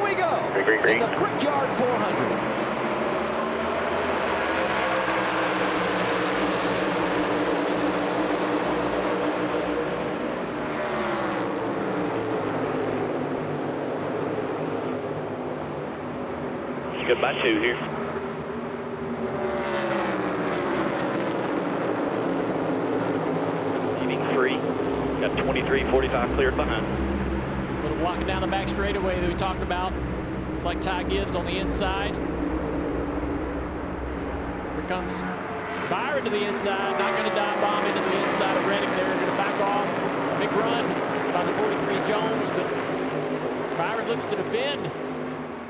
we go. In the Brickyard 400. Good by 2 here. Leaving 3. Got 23.45 cleared behind. A little blocking down the back straightaway that we talked about. It's like Ty Gibbs on the inside. Here comes Byron to the inside. Not going to dive bomb into the inside of Reddick there. Going to back off. Big run by the 43 Jones, but Byron looks to defend.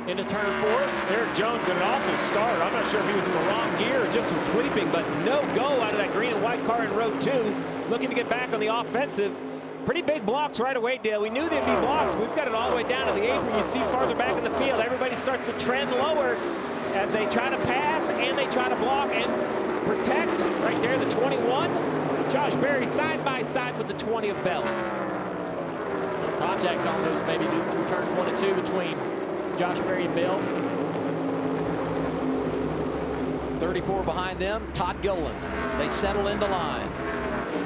Into turn 4. Eric Jones got an awful start. I'm not sure if he was in the wrong gear or just was sleeping, but no go out of that green and white car in row 2. Looking to get back on the offensive. Pretty big blocks right away, Dale. We knew there'd be blocks. We've got it all the way down to the apron. You see farther back in the field, everybody starts to trend lower as they try to pass and they try to block and protect. Right there, the 21. Josh Berry side by side with the 20 of Bell. Some contact on those maybe through turns 1 and 2 between Josh Berry and Bill. 34 behind them, Todd Gilliland. They settle into line.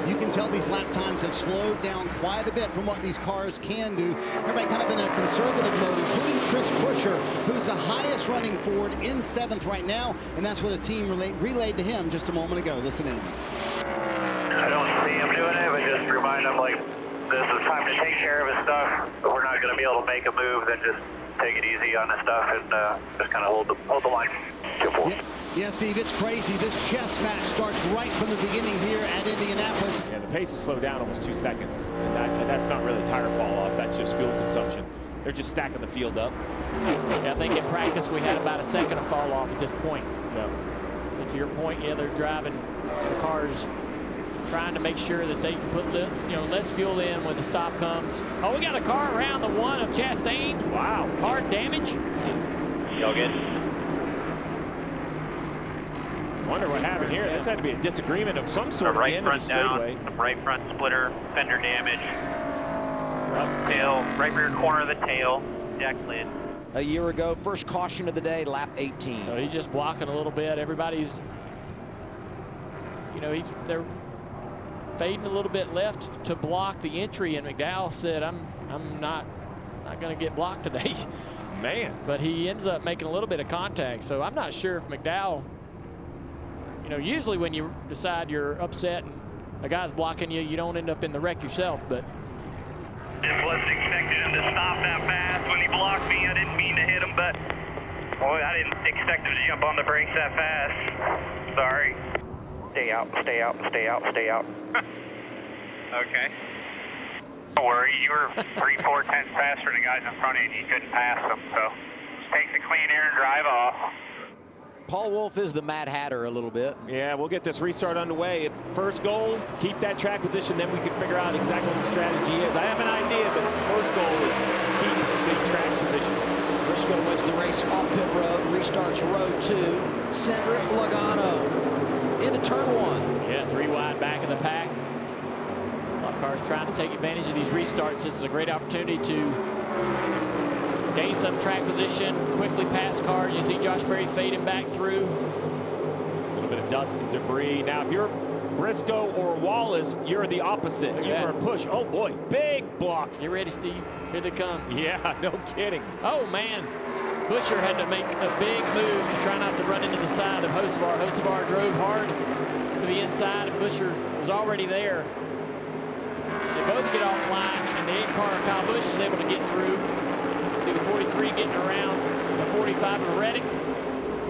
You can tell these lap times have slowed down quite a bit from what these cars can do. Everybody kind of in a conservative mode, including Chris Buescher, who's the highest running Ford in 7th right now, and that's what his team relayed to him just a moment ago. Listen in. I don't see him doing it, but just remind him, like, this is time to take care of his stuff. We're not going to be able to make a move, then just take it easy on the stuff and just kind of hold the line. Yeah, Steve, it's crazy. This chess match starts right from the beginning here at Indianapolis. Yeah, the pace has slowed down almost 2 seconds. And that's not really tire fall off. That's just fuel consumption. They're just stacking the field up. Yeah, I think in practice we had about a second of fall off at this point. Yeah. So to your point, yeah, they're driving the cars, trying to make sure that they can put less fuel in when the stop comes. Oh, we got a car around the 1 of Chastain. Wow. Hard damage. Y'all good? Wonder what happened here. This had to be a disagreement of some sort The right at the end of the front straightaway. down, right front splitter, fender damage. Tail, right rear corner of the tail, jack lid. A year ago, first caution of the day, lap 18. So he's just blocking a little bit. Everybody's, they're fading a little bit left to block the entry, and McDowell said, I'm not going to get blocked today. Man. But he ends up making a little bit of contact, so I'm not sure if McDowell, usually when you decide you're upset and a guy's blocking you, you don't end up in the wreck yourself, but. Just wasn't expecting him to stop that fast when he blocked me. I didn't mean to hit him, but boy, I didn't expect him to jump on the brakes that fast. Sorry. Stay out, stay out, stay out, stay out. Okay. Don't worry, you were 3-4 tenths faster than the guys in front of you, and you couldn't pass them, so just take the clean air and drive off. Paul Wolfe is the Mad Hatter a little bit. Yeah, we'll get this restart underway. First goal, keep that track position, then we can figure out exactly what the strategy is. I have an idea, but first goal is keep the track position. Briscoe wins the race off pit road, restarts row 2. Cedric Logano into turn 1. Yeah, 3 wide back of the pack. A lot of cars trying to take advantage of these restarts. This is a great opportunity to gain some track position, quickly pass cars. You see Josh Berry fading back through. A little bit of dust and debris. Now, if you're Briscoe or Wallace, you're the opposite. You're a push. Oh, boy, big blocks. You ready, Steve? Here they come. Yeah, no kidding. Oh, man. Buescher had to make a big move to try not to run into the side of Hocevar. Hocevar drove hard to the inside, and Buescher was already there. They both get offline, and the 8-car Kyle Busch is able to get through. See the 43 getting around the 45 of Reddick.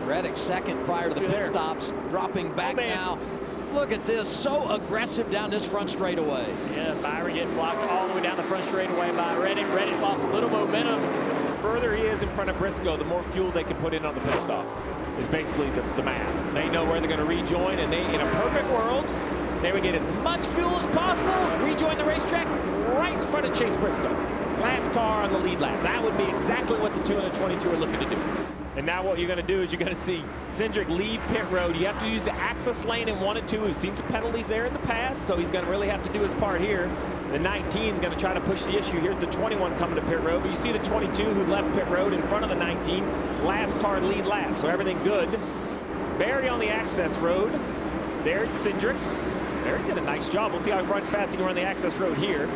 Reddick second prior to the pit stops, dropping back now. Look at this, so aggressive down this front straightaway. Yeah, Byron getting blocked all the way down the front straightaway by Reddick. Reddick lost a little momentum. The further he is in front of Briscoe, the more fuel they can put in on the pit stop is basically the math. They know where they're going to rejoin, and they, in a perfect world, they would get as much fuel as possible, rejoin the racetrack right in front of Chase Briscoe. last car on the lead lap. That would be exactly what the 2 and the 22 are looking to do. And now what you're going to do is you're going to see Cindric leave pit road. You have to use the access lane in 1 and 2. We've seen some penalties there in the past, so he's going to really have to do his part here. The 19 is going to try to push the issue. Here's the 21 coming to pit road, but you see the 22 who left pit road in front of the 19. Last car lead lap, so everything good. Barry on the access road. There's Cindric. Barry did a nice job. We'll see how fast he can run the access road here.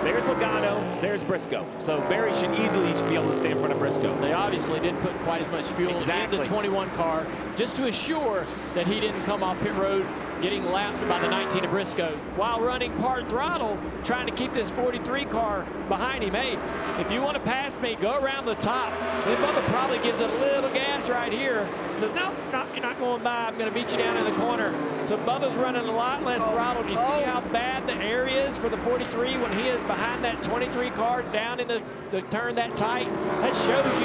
There's Logano, there's Briscoe. So Barry should easily be able to stay in front of Briscoe. They obviously didn't put quite as much fuel in the 21 car just to assure that he didn't come off pit road getting lapped by the 19 of Briscoe while running part throttle, trying to keep this 43 car behind him. Hey, if you want to pass me, go around the top. Then Bubba probably gives it a little gas right here. Says, no, you're not going by. I'm going to beat you down in the corner. So Bubba's running a lot less throttle. Do you see how bad the air is for the 43 when he is behind that 23 car down in the turn that tight? That shows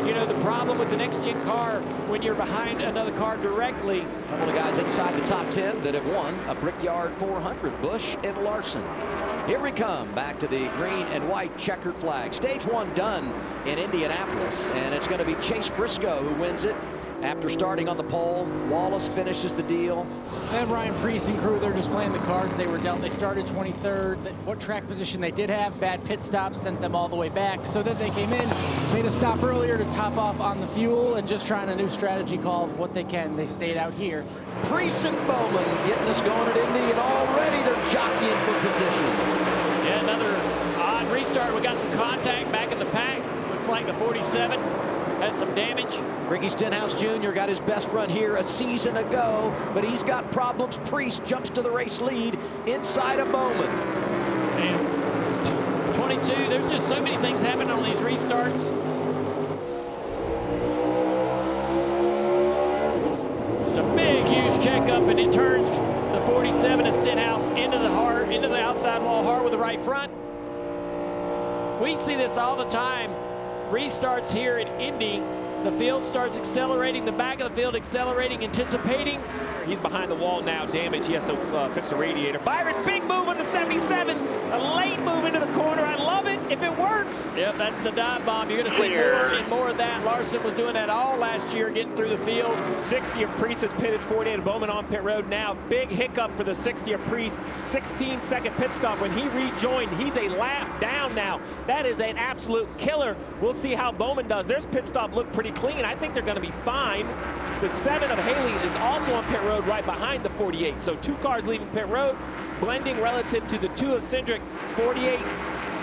you know, the problem with the next-gen car when you're behind another car directly. A couple of guys inside the top 10 that have won a Brickyard 400, Busch and Larson. Here we come back to the green and white checkered flag. Stage 1 done in Indianapolis, and it's going to be Chase Briscoe who wins it. After starting on the pole, Wallace finishes the deal. And Ryan Preece and crew, they're just playing the cards they were dealt. They started 23rd. What track position they did have, bad pit stops sent them all the way back. So then they came in, made a stop earlier to top off on the fuel and just trying a new strategy call of what they can. They stayed out here. Preece and Bowman getting us going at Indy, and already they're jockeying for position. Yeah, another odd restart. We got some contact back in the pack. Looks like the 47 has some damage. Ricky Stenhouse Jr. got his best run here a season ago, but he's got problems. Preece jumps to the race lead inside of Bowman. And 22, there's just so many things happening on these restarts. Just a big, huge checkup, and it turns the 47 of Stenhouse into the outside wall hard with the right front. We see this all the time. Restarts here at Indy. The field starts accelerating, the back of the field accelerating, anticipating. He's behind the wall now, damage. He has to fix the radiator. Byron, big move on the 77. A late move into the corner. I love it if it works. Yep, that's the dive bomb. You're going to see more and more of that. Larson was doing that all last year, getting through the field. 60 of Preece is pitted, 48 of Bowman on pit road now. Big hiccup for the 60 of Preece. 16-second pit stop when he rejoined. He's a lap down now. That is an absolute killer. We'll see how Bowman does. Their pit stop looked pretty clean. I think they're going to be fine. The 7 of Haley is also on pit road right behind the 48. So 2 cars leaving pit road, blending relative to the 2 of Cindric. 48,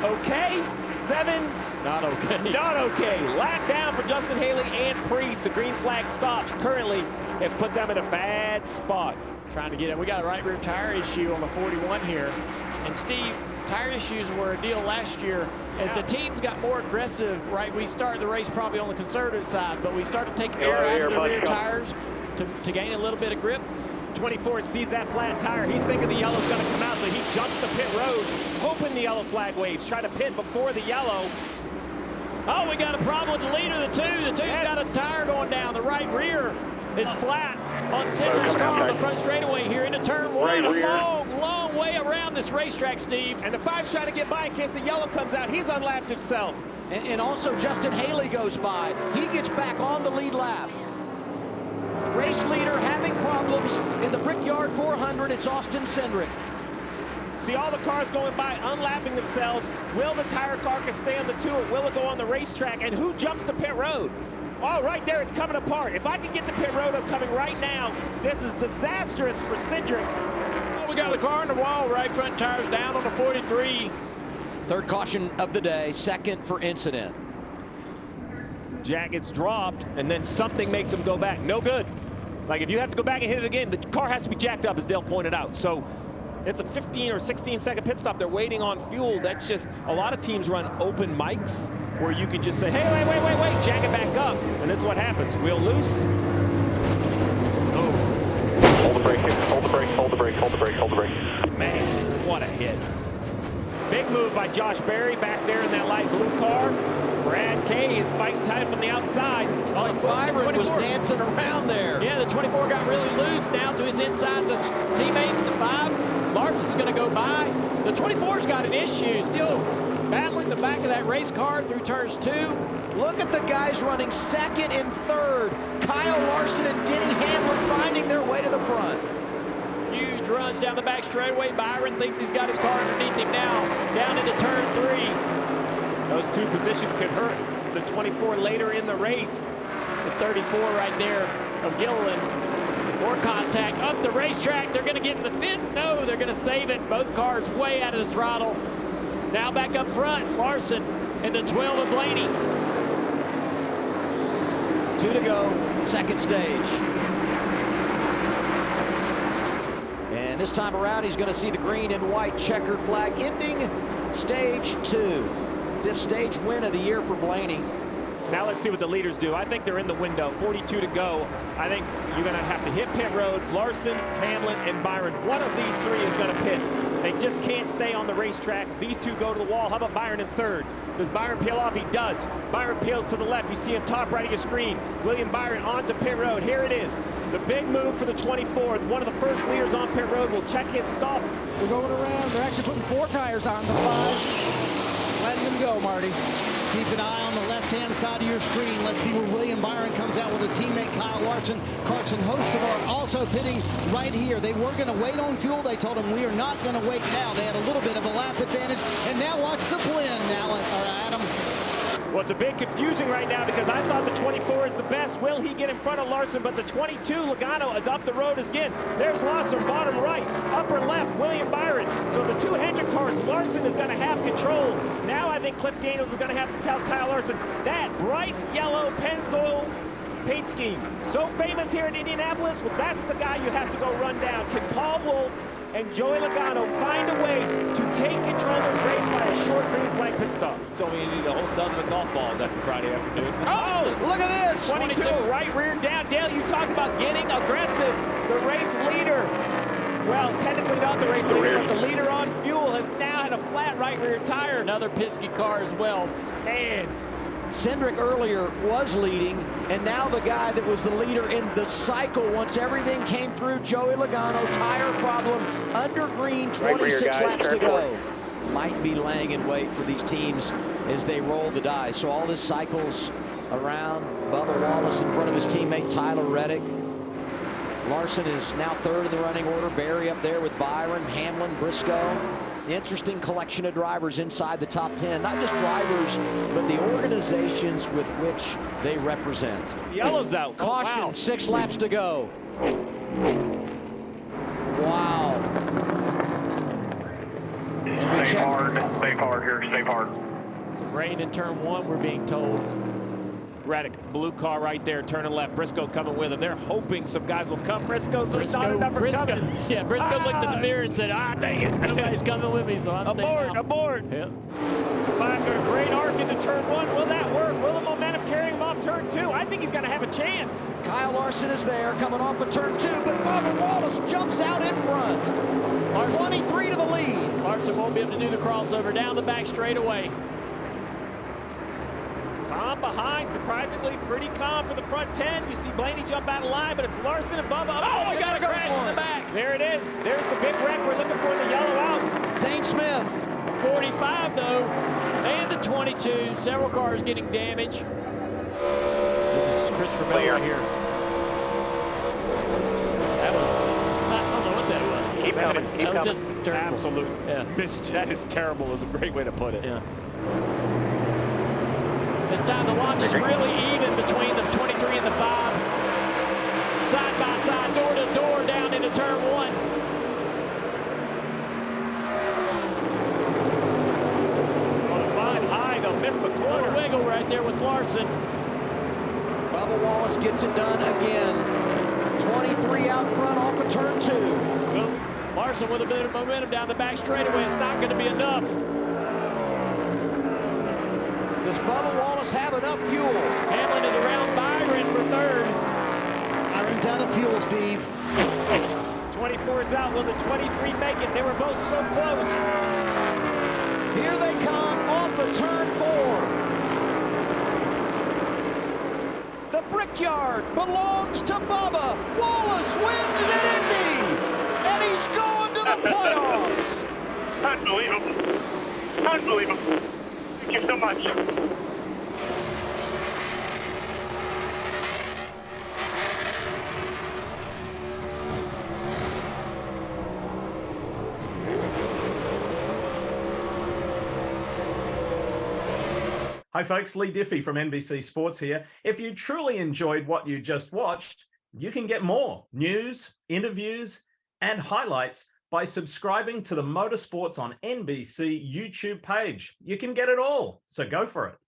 okay. 7, not okay. Not okay. Lap down for Justin Haley and Preece. The green flag stops currently have put them in a bad spot. Trying to get it. We got a right rear tire issue on the 41 here. And Steve, tire issues were a deal last year. As the teams got more aggressive, right, we started the race probably on the conservative side, but we started to take air out of the rear tires to gain a little bit of grip. 24 sees that flat tire. He's thinking the yellow's going to come out, so he jumps to pit road, hoping the yellow flag waves. Try to pit before the yellow. Oh, we got a problem with the leader of the 2. The 2's got a tire going down. The right rear is flat on Cindric's car on the front straightaway here into turn 1. A long way around this racetrack, Steve. And the 5's trying to get by in case the yellow comes out. He's unlapped himself. And also Justin Haley goes by. He gets back on the lead lap. Race leader having problems in the Brickyard 400. It's Austin Cindric. See all the cars going by, unlapping themselves. Will the tire carcass stay on the 2 or will it go on the racetrack? And who jumps to pit road? Oh, right there, it's coming apart. If I can get the pit road, I'm coming right now. This is disastrous for Cindric. Oh, we got the car on the wall, right front tires down on the 43. Third caution of the day, second for incident. Jack gets dropped, and then something makes him go back. No good. Like, if you have to go back and hit it again, the car has to be jacked up, as Dale pointed out. So it's a 15 or 16-second pit stop. They're waiting on fuel. That's just, a lot of teams run open mics where you can just say, hey, wait, jack it back up. And this is what happens. Wheel loose. Oh. Hold the brake here. Hold the brake, hold the brake, hold the brake, hold the brake. Man, what a hit. Big move by Josh Berry back there in that light blue car. Brad Kay is fighting tight from the outside. Oh, Byron was dancing around there. Yeah, the 24 got really loose down to his insides. His teammate, the 5. Larson's going to go by. The 24's got an issue. Still battling the back of that race car through turns 2. Look at the guys running second and third. Kyle Larson and Denny Hamlin finding their way to the front. Huge runs down the back straightaway. Byron thinks he's got his car underneath him now. Down into turn 3. Those two positions could hurt the 24 later in the race. The 34 right there of Gilliland. More contact up the racetrack. They're going to get in the fence. No, they're going to save it. Both cars way out of the throttle. Now back up front, Larson and the 12 of Blaney. 2 to go, second stage. And this time around, he's going to see the green and white checkered flag ending stage 2. 5th stage win of the year for Blaney. Now let's see what the leaders do. I think they're in the window. 42 to go. I think you're going to have to hit pit road. Larson, Hamlin, and Byron. One of these 3 is going to pit. They just can't stay on the racetrack. These 2 go to the wall. How about Byron in 3rd? Does Byron peel off? He does. Byron peels to the left. You see him top right of your screen. William Byron onto pit road. Here it is. The big move for the 24. One of the first leaders on pit road will check his stop. They're going around. They're actually putting 4 tires on the 5. Letting them go, Marty. Keep an eye on the left-hand side of your screen. Let's see where William Byron comes out with a teammate, Kyle Larson. Carson Hocevar also pitting right here. They were going to wait on fuel. They told him, we are not going to wait now. They had a little bit of a lap advantage. And now watch the blend, Adam. Well, it's a big confusion right now because I thought the 24 is the best. Will he get in front of Larson? But the 22, Logano, is up the road again. There's Larson, bottom right, upper left, William Byron. So the 2 Hendrick cars, Larson is going to have control. Now I think Cliff Daniels is going to have to tell Kyle Larson that bright yellow Pennzoil paint scheme. So famous here in Indianapolis, well, that's the guy you have to go run down. Can Paul Wolfe and Joey Logano find a way to take control of this race by a short green flag pit stop? Told me you need a whole dozen of golf balls after Friday afternoon. Oh, Look at this. 22, right rear down. Dale, you talk about getting aggressive. The race leader, well, technically not the race leader, but the leader on fuel has now had a flat right rear tire. Another Penske car as well. Man, Cindric earlier was leading, and now the guy that was the leader in the cycle, once everything came through, Joey Logano, tire problem, under green, 26 laps to go. Might be laying in wait for these teams as they roll the dice. So all this cycles around. Bubba Wallace in front of his teammate Tyler Reddick. Larson is now 3rd in the running order. Barry up there with Byron, Hamlin, Briscoe. Interesting collection of drivers inside the top 10. Not just drivers, but the organizations with which they represent. Yellow's out. Caution, Oh, wow. 6 laps to go. Wow. And we Stay check. hard here, stay hard. Some rain in turn 1, we're being told. Reddick, blue car right there, turning left. Briscoe coming with him. They're hoping some guys will come. Briscoe, so he's not enough for coming. Yeah, Briscoe looked in the mirror and said, dang it, nobody's coming with me, so I'm Aboard. Yeah. Back a great arc into turn 1. Will that work? Will the momentum carry him off turn 2? I think he's going to have a chance. Kyle Larson is there, coming off of turn 2, but Bubba Wallace jumps out in front. 23 to the lead. Larson won't be able to do the crossover down the back straightaway. Calm behind, surprisingly pretty calm for the front 10. You see Blaney jump out of line, but it's Larson and Bubba. Oh, he got a crash in the back. There it is. There's the big wreck. We're looking for the yellow out. Zane Smith. 45 though, and the 22. Several cars getting damage. This is Christopher Bell right here. That was, I don't know what that was. Keep coming. That was just terrible. Absolute. Yeah. That is terrible. Is a great way to put it. Yeah. This time the launch is really even between the 23 and the 5. Side by side, door to door, down into turn 1. On a 5 high, they'll miss the corner. A wiggle right there with Larson. Bubba Wallace gets it done again. 23 out front off of turn 2. Well, Larson with a bit of momentum down the back straightaway. It's not going to be enough. Does Bubba Wallace have enough fuel? Hamlin is around Byron for 3rd. Byron's out of fuel, Steve. 24 is out. Will the 23 make it? They were both so close. Here they come off of turn 4. The Brickyard belongs to Bubba. Wallace wins at Indy, and he's going to the playoffs. Unbelievable. Unbelievable. Thank you so much. Hi folks, Lee Diffie from NBC Sports here. If you truly enjoyed what you just watched, you can get more news, interviews, and highlights by subscribing to the Motorsports on NBC YouTube page. You can get it all, so go for it.